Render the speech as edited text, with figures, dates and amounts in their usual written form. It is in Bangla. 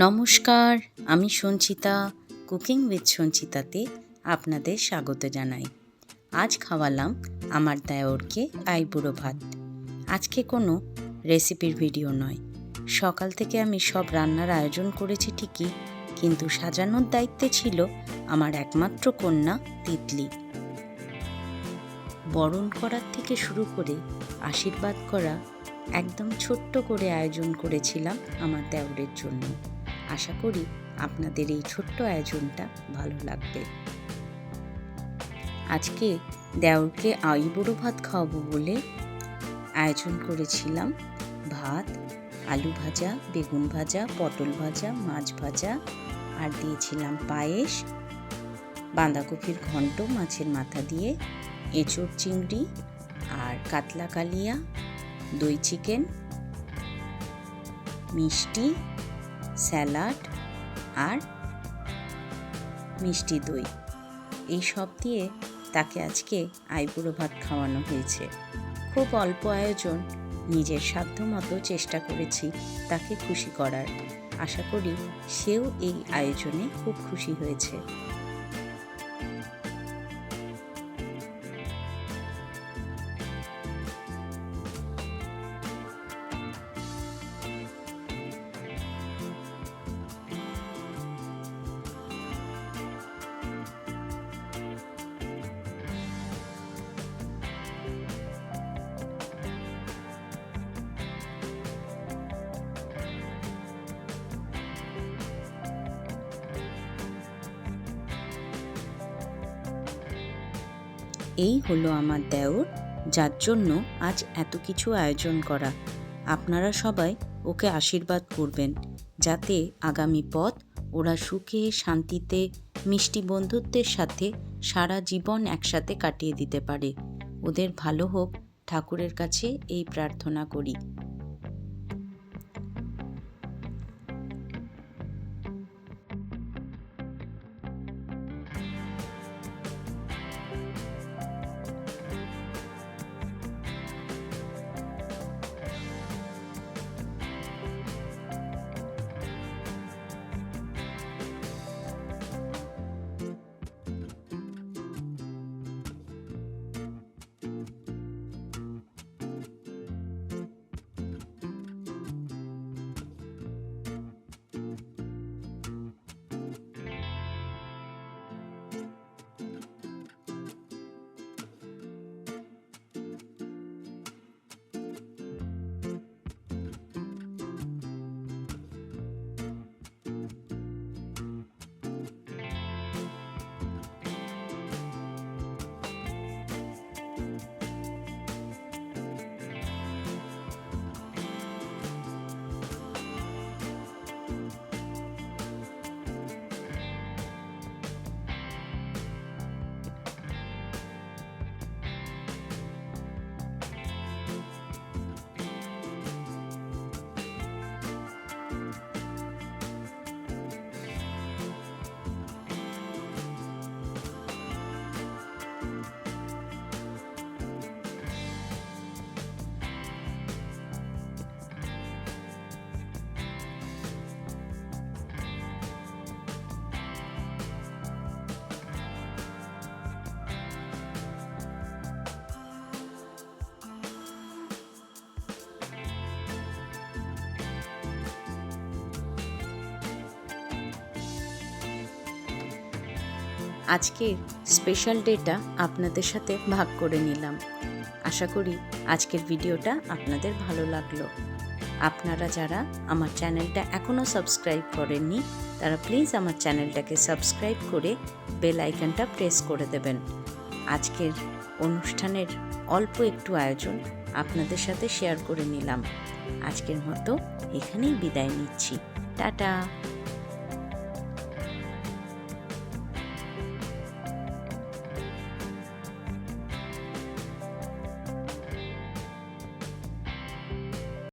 নমস্কার, আমি সঞ্চিতা। কুকিং উইথ সঞ্চিতাতে আপনাদের স্বাগত জানাই। আজ খাওয়ালাম আমার দেওরকে আইবুড়ো ভাত। আজকে কোনো রেসিপির ভিডিও নয়। সকাল থেকে আমি সব রান্নার আয়োজন করেছি ঠিকই, কিন্তু সাজানোর দায়িত্বে ছিল আমার একমাত্র কন্যা তিতলি। বরণ করার থেকে শুরু করে আশীর্বাদ করা একদম ছোট্ট করে আয়োজন করেছিলাম আমার দেওরের জন্য। আশা করি আপনাদের এই ছোট্ট আয়োজনটা ভালো লাগবে। আজকে দেওরকে আইবুড়ো ভাত খাওয়াবো বলে আয়োজন করেছিলাম ভাত, আলু ভাজা, বেগুন ভাজা, পটল ভাজা, মাছ ভাজা, আর দিয়েছিলাম পায়েস, বাঁধাকপির ঘন্ট মাছের মাথা দিয়ে, এঁচোড় চিংড়ি আর কাতলা কালিয়া, দই চিকেন, মিষ্টি, স্যালাড আর মিষ্টি দই। এই সব দিয়ে তাকে আজকে আইবুড়ো ভাত খাওয়ানো হয়েছে। খুব অল্প আয়োজন, নিজের সাধ্যমতো চেষ্টা করেছি তাকে খুশি করার। আশা করি সেও এই আয়োজনে খুব খুশি হয়েছে। এই হলো আমার দেওর, যার জন্য আজ এত কিছু আয়োজন করা। আপনারা সবাই ওকে আশীর্বাদ করবেন, যাতে আগামী পথ ওরা সুখে শান্তিতে মিষ্টি বন্ধুত্বের সাথে সারা জীবন একসাথে কাটিয়ে দিতে পারে। ওদের ভালো হোক, ঠাকুরের কাছে এই প্রার্থনা করি। আজকের স্পেশাল ডেটা আপনাদের সাথে ভাগ করে নিলাম। আশা করি আজকের ভিডিওটা আপনাদের ভালো লাগলো। আপনারা যারা আমার চ্যানেলটা এখনও সাবস্ক্রাইব করেননি, তারা প্লিজ আমার চ্যানেলটাকে সাবস্ক্রাইব করে বেল আইকনটা প্রেস করে দেবেন। আজকের অনুষ্ঠানের অল্প একটু আয়োজন আপনাদের সাথে শেয়ার করে নিলাম। আজকের মতো এখানেই বিদায় নিচ্ছি। টাটা।